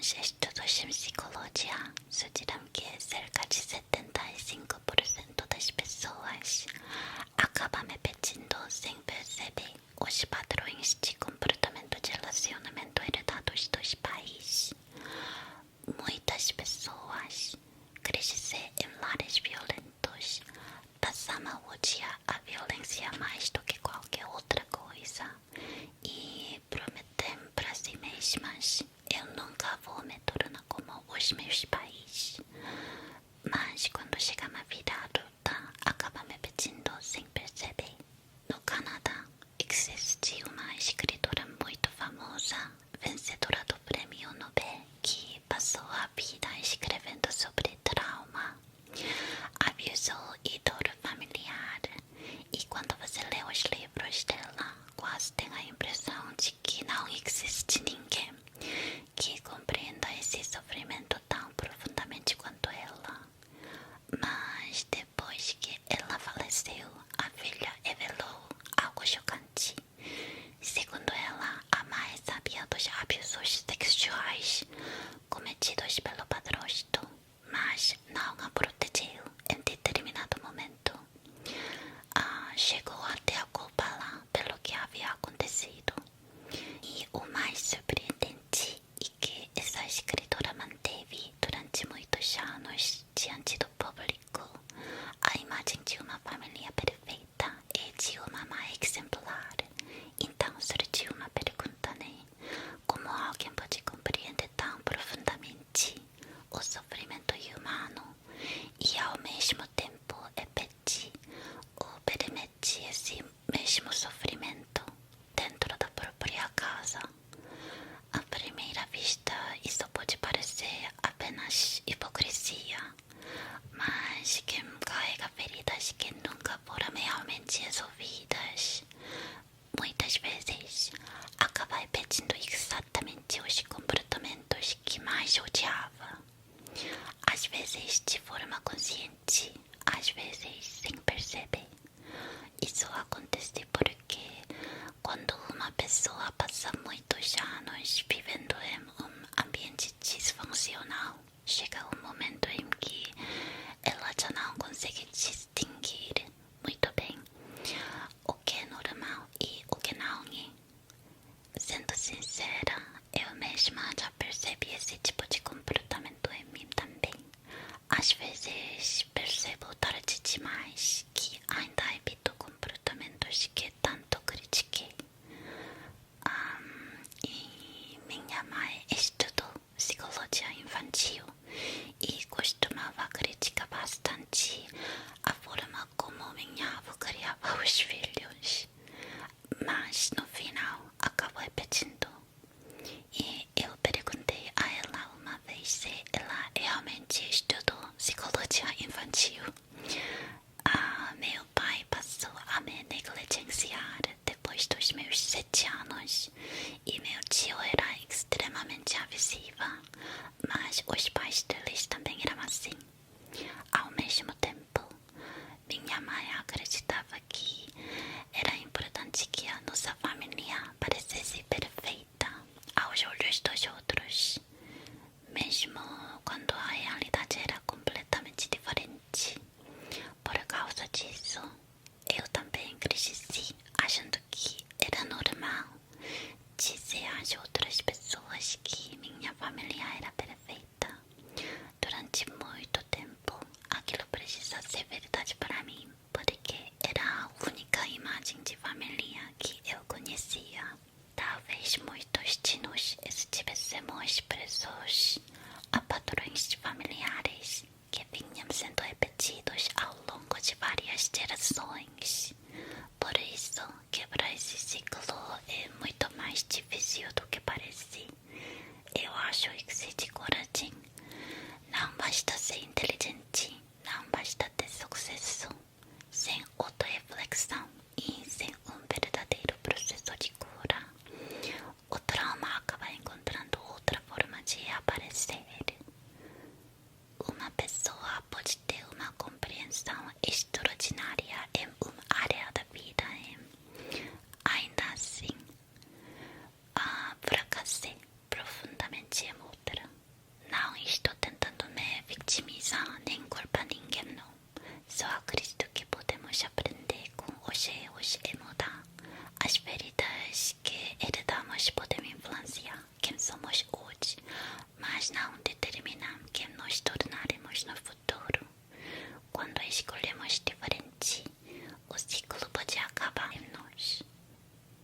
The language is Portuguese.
mas estudos em psicologia sugeriram que cerca de 75% das pessoas acabam repetindo sem perceber os padrões de comportamento de relacionamento herdados dos pais. Muitas pessoas cresceram em lares violentos, passam a odiar a violência mais do que qualquer outra coisa e prometem para si mesmas: eu nunca vou me tornar como os meus pais. Mas quando chegam à vida adulta, acabam repetindo sem perceber. No Canadá, existe uma escritora muito famosa, vencedora do Prêmio Nobel, que passou a vida escrevendo sobre trauma, abuso e dor familiar. E quando você lê os livros dela, quase tem a impressão de que não existe ninguém que compreenda esse sofrimento tão profundamente quanto ela. Mas depois que ela faleceu, a filha revelou algo chocante. Segundo ela, a mãe sabia dos abusos sexuais cometidos pelo padrasto, mas não a protegeu em determinado momento. Chegou até a culpá-la pelo que havia acontecido. E o mais surpreendente é que essa escritora manteve durante muitos anos diante do público a imagem de uma família perfeita e de uma mãe exemplar. Então surgiu uma pergunta, né? Como alguém pode compreender tão profundamente o sofrimento humano e ao mesmo tempo repetir ou permitir esse mesmo sofrimento dentro da própria casa? À primeira vista, isso pode parecer apenas hipocrisia, mas quem carrega feridas que nunca foram realmente resolvidas, muitas vezes acaba repetindo exatamente os comportamentos que mais odiava. Às vezes de forma consciente, às vezes sem perceber. Isso acontece porque quando uma pessoa passa muitos anos vivendo em um ambiente disfuncional, chega um momento em que ela já não consegue distinguir muito bem o que é normal e o que não é. Sendo sincera, eu mesma já percebi esse tipo de comportamento em mim também. Às vezes percebo tarde demais que ainda repito comportamentos que tanto critiquei. E minha mãe estudou psicologia infantil e costumava criticar bastante a forma como minha avó criava os filhos. Mas no final acabou repetindo. E eu perguntei a ela uma vez se ela realmente estudou psicologia infantil. Meu pai passou a me negligenciar depois dos meus 7 anos e meu tio era extremamente abusiva, mas os pais deles também eram assim. Ao mesmo tempo, minha mãe acreditava que era importante que a nossa família parecesse perfeita aos olhos dos outros, mesmo quando a realidade era completamente diferente. Por causa disso, eu também cresci achando que era normal dizer às outras pessoas que minha família era perfeita. Durante muito tempo, aquilo precisa ser verdade para mim, porque era a única imagem de família que eu conhecia. Talvez muitos de nós estivéssemos presos a padrões familiares que vinham sendo repetidos ao longo de várias gerações. Por isso, quebrar esse ciclo é muito mais difícil do que parece.